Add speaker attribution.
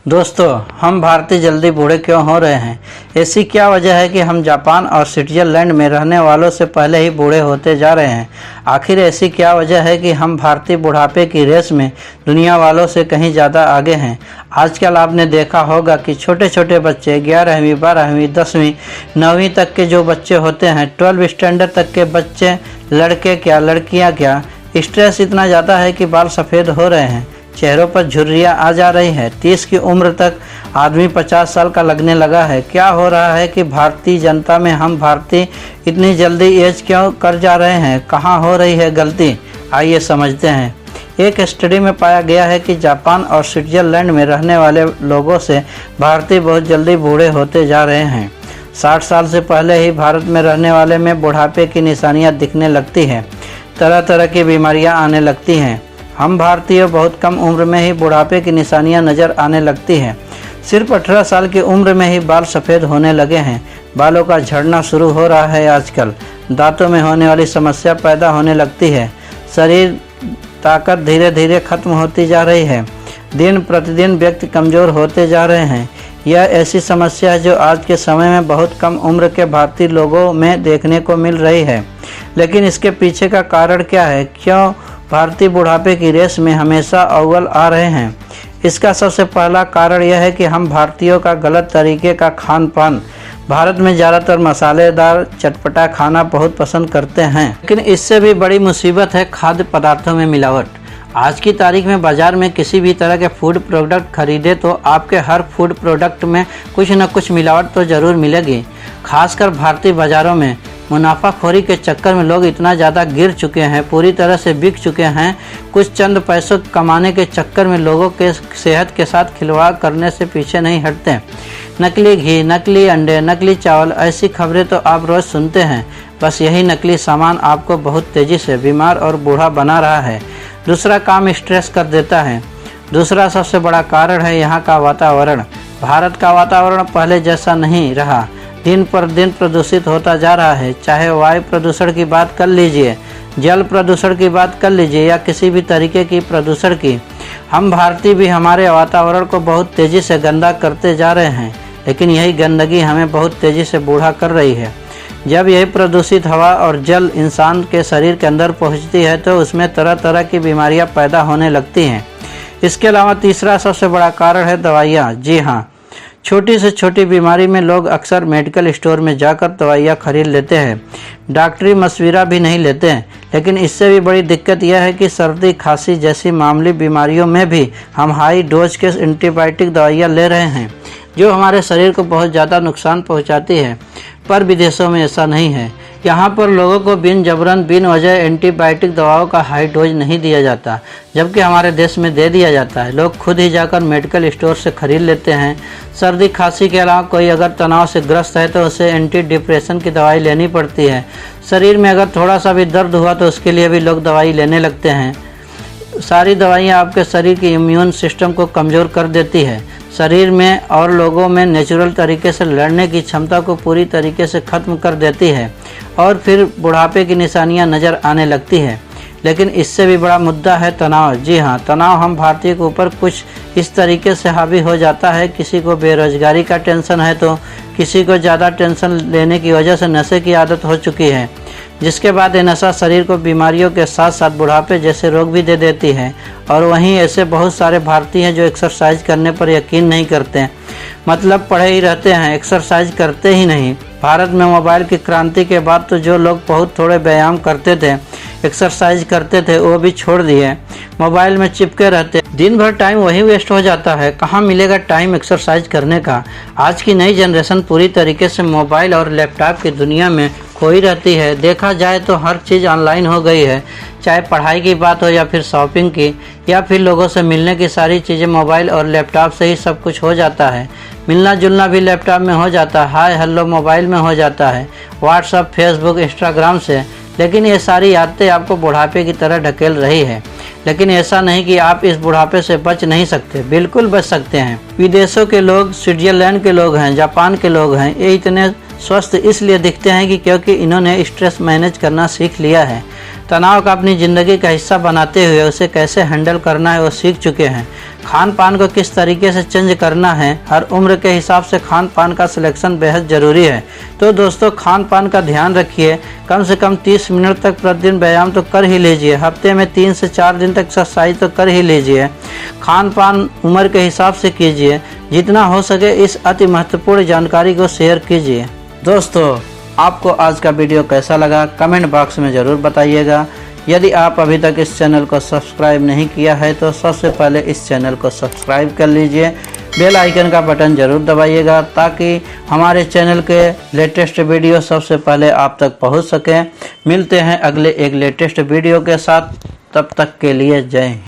Speaker 1: दोस्तों, हम भारतीय जल्दी बूढ़े क्यों हो रहे हैं? ऐसी क्या वजह है कि हम जापान और स्विट्जरलैंड में रहने वालों से पहले ही बूढ़े होते जा रहे हैं? आखिर ऐसी क्या वजह है कि हम भारतीय बुढ़ापे की रेस में दुनिया वालों से कहीं ज़्यादा आगे हैं? आजकल आपने देखा होगा कि छोटे छोटे बच्चे 11वीं 12वीं 10वीं 9वीं तक के जो बच्चे होते हैं, 12 स्टैंडर्ड तक के बच्चे, लड़के क्या लड़कियाँ क्या, स्ट्रेस इतना ज़्यादा है कि बाल सफ़ेद हो रहे हैं, चेहरों पर झुर्रियाँ आ जा रही है। 30 की उम्र तक आदमी 50 साल का लगने लगा है। क्या हो रहा है कि भारतीय जनता में हम भारतीय इतनी जल्दी एज क्यों कर जा रहे हैं? कहाँ हो रही है गलती? आइए समझते हैं। एक स्टडी में पाया गया है कि जापान और स्विट्जरलैंड में रहने वाले लोगों से भारतीय बहुत जल्दी बूढ़े होते जा रहे हैं। 60 साल से पहले ही भारत में रहने वाले में बुढ़ापे की निशानियाँ दिखने लगती हैं, तरह तरह की बीमारियाँ आने लगती हैं। हम भारतीय बहुत कम उम्र में ही बुढ़ापे की निशानियां नज़र आने लगती हैं। सिर्फ 18 साल की उम्र में ही बाल सफ़ेद होने लगे हैं। बालों का झड़ना शुरू हो रहा है आजकल। दांतों में होने वाली समस्या पैदा होने लगती है। शरीर ताकत धीरे धीरे खत्म होती जा रही है। दिन प्रतिदिन व्यक्ति कमज़ोर होते जा रहे हैं। यह ऐसी समस्या है जो आज के समय में बहुत कम उम्र के भारतीय लोगों में देखने को मिल रही है। लेकिन इसके पीछे का कारण क्या है? क्यों भारतीय बुढ़ापे की रेस में हमेशा अव्वल आ रहे हैं? इसका सबसे पहला कारण यह है कि हम भारतीयों का गलत तरीके का खान पान। भारत में ज़्यादातर मसालेदार चटपटा खाना बहुत पसंद करते हैं, लेकिन इससे भी बड़ी मुसीबत है खाद्य पदार्थों में मिलावट। आज की तारीख में बाज़ार में किसी भी तरह के फूड प्रोडक्ट खरीदे तो आपके हर फूड प्रोडक्ट में कुछ न कुछ मिलावट तो ज़रूर मिलेगी। खासकर भारतीय बाज़ारों में मुनाफाखोरी के चक्कर में लोग इतना ज़्यादा गिर चुके हैं, पूरी तरह से बिक चुके हैं। कुछ चंद पैसों कमाने के चक्कर में लोगों के सेहत के साथ खिलवाड़ करने से पीछे नहीं हटते। नकली घी, नकली अंडे, नकली चावल, ऐसी खबरें तो आप रोज़ सुनते हैं। बस यही नकली सामान आपको बहुत तेज़ी से बीमार और बूढ़ा बना रहा है। दूसरा काम स्ट्रेस कर देता है। दूसरा सबसे बड़ा कारण है यहाँ का वातावरण। भारत का वातावरण पहले जैसा नहीं रहा, दिन पर दिन प्रदूषित होता जा रहा है। चाहे वायु प्रदूषण की बात कर लीजिए, जल प्रदूषण की बात कर लीजिए या किसी भी तरीके की प्रदूषण की, हम भारतीय भी हमारे वातावरण को बहुत तेज़ी से गंदा करते जा रहे हैं। लेकिन यही गंदगी हमें बहुत तेज़ी से बूढ़ा कर रही है। जब यही प्रदूषित हवा और जल इंसान के शरीर के अंदर पहुंचती है तो उसमें तरह तरह की बीमारियां पैदा होने लगती हैं। इसके अलावा तीसरा सबसे बड़ा कारण है दवाइयाँ। जी हाँ, छोटी से छोटी बीमारी में लोग अक्सर मेडिकल स्टोर में जाकर दवाइयाँ खरीद लेते हैं, डॉक्टरी मशवरा भी नहीं लेते हैं। लेकिन इससे भी बड़ी दिक्कत यह है कि सर्दी खांसी जैसी मामूली बीमारियों में भी हम हाई डोज के एंटीबायोटिक दवाइयाँ ले रहे हैं, जो हमारे शरीर को बहुत ज़्यादा नुकसान पहुँचाती है। पर विदेशों में ऐसा नहीं है। यहाँ पर लोगों को बिन जबरन बिन वजह एंटीबायोटिक दवाओं का हाई डोज नहीं दिया जाता, जबकि हमारे देश में दे दिया जाता है। लोग खुद ही जाकर मेडिकल स्टोर से खरीद लेते हैं। सर्दी खांसी के अलावा कोई अगर तनाव से ग्रस्त है तो उसे एंटी डिप्रेशन की दवाई लेनी पड़ती है। शरीर में अगर थोड़ा सा भी दर्द हुआ तो उसके लिए भी लोग दवाई लेने लगते हैं। सारी दवाइयाँ आपके शरीर के इम्यून सिस्टम को कमज़ोर कर देती है। शरीर में और लोगों में नेचुरल तरीके से लड़ने की क्षमता को पूरी तरीके से ख़त्म कर देती है और फिर बुढ़ापे की निशानियां नज़र आने लगती है। लेकिन इससे भी बड़ा मुद्दा है तनाव। जी हाँ, तनाव हम भारतीय के ऊपर कुछ इस तरीके से हावी हो जाता है। किसी को बेरोजगारी का टेंशन है तो किसी को ज़्यादा टेंशन लेने की वजह से नशे की आदत हो चुकी है, जिसके बाद ये नशा शरीर को बीमारियों के साथ साथ बुढ़ापे जैसे रोग भी दे देती है। और वहीं ऐसे बहुत सारे भारतीय हैं जो एक्सरसाइज करने पर यकीन नहीं करते हैं, मतलब पढ़े ही रहते हैं, एक्सरसाइज करते ही नहीं। भारत में मोबाइल की क्रांति के बाद तो जो लोग बहुत थोड़े व्यायाम करते थे, एक्सरसाइज करते थे, वो भी छोड़ दिए। मोबाइल में चिपके रहते, दिन भर टाइम वही वेस्ट हो जाता है। कहाँ मिलेगा टाइम एक्सरसाइज करने का? आज की नई जनरेशन पूरी तरीके से मोबाइल और लैपटॉप की दुनिया में खोई रहती है। देखा जाए तो हर चीज़ ऑनलाइन हो गई है, चाहे पढ़ाई की बात हो या फिर शॉपिंग की या फिर लोगों से मिलने की, सारी चीज़ें मोबाइल और लैपटॉप से ही सब कुछ हो जाता है। मिलना जुलना भी लैपटॉप में हो जाता है, हाय हेलो मोबाइल में हो जाता है, व्हाट्सअप फेसबुक इंस्टाग्राम से। लेकिन ये सारी आदतें आपको बुढ़ापे की तरह ढकेल रही है। लेकिन ऐसा नहीं कि आप इस बुढ़ापे से बच नहीं सकते, बिल्कुल बच सकते हैं। विदेशों के लोग, स्विट्जरलैंड के लोग हैं, जापान के लोग हैं, ये इतने स्वस्थ इसलिए दिखते हैं कि क्योंकि इन्होंने स्ट्रेस मैनेज करना सीख लिया है। तनाव का अपनी ज़िंदगी का हिस्सा बनाते हुए उसे कैसे हैंडल करना है वो सीख चुके हैं। खान पान को किस तरीके से चेंज करना है, हर उम्र के हिसाब से खान पान का सिलेक्शन बेहद ज़रूरी है। तो दोस्तों खान पान का ध्यान रखिए, कम से कम 30 मिनट तक प्रतिदिन व्यायाम तो कर ही लीजिए, हफ्ते में 3 से 4 दिन तक एक्सरसाइज तो कर ही लीजिए। खान पान उम्र के हिसाब से कीजिए, जितना हो सके इस अति महत्वपूर्ण जानकारी को शेयर कीजिए। दोस्तों आपको आज का वीडियो कैसा लगा कमेंट बॉक्स में ज़रूर बताइएगा। यदि आप अभी तक इस चैनल को सब्सक्राइब नहीं किया है तो सबसे पहले इस चैनल को सब्सक्राइब कर लीजिए, बेल आइकन का बटन ज़रूर दबाइएगा ताकि हमारे चैनल के लेटेस्ट वीडियो सबसे पहले आप तक पहुंच सकें। मिलते हैं अगले एक लेटेस्ट वीडियो के साथ, तब तक के लिए जय हिंद।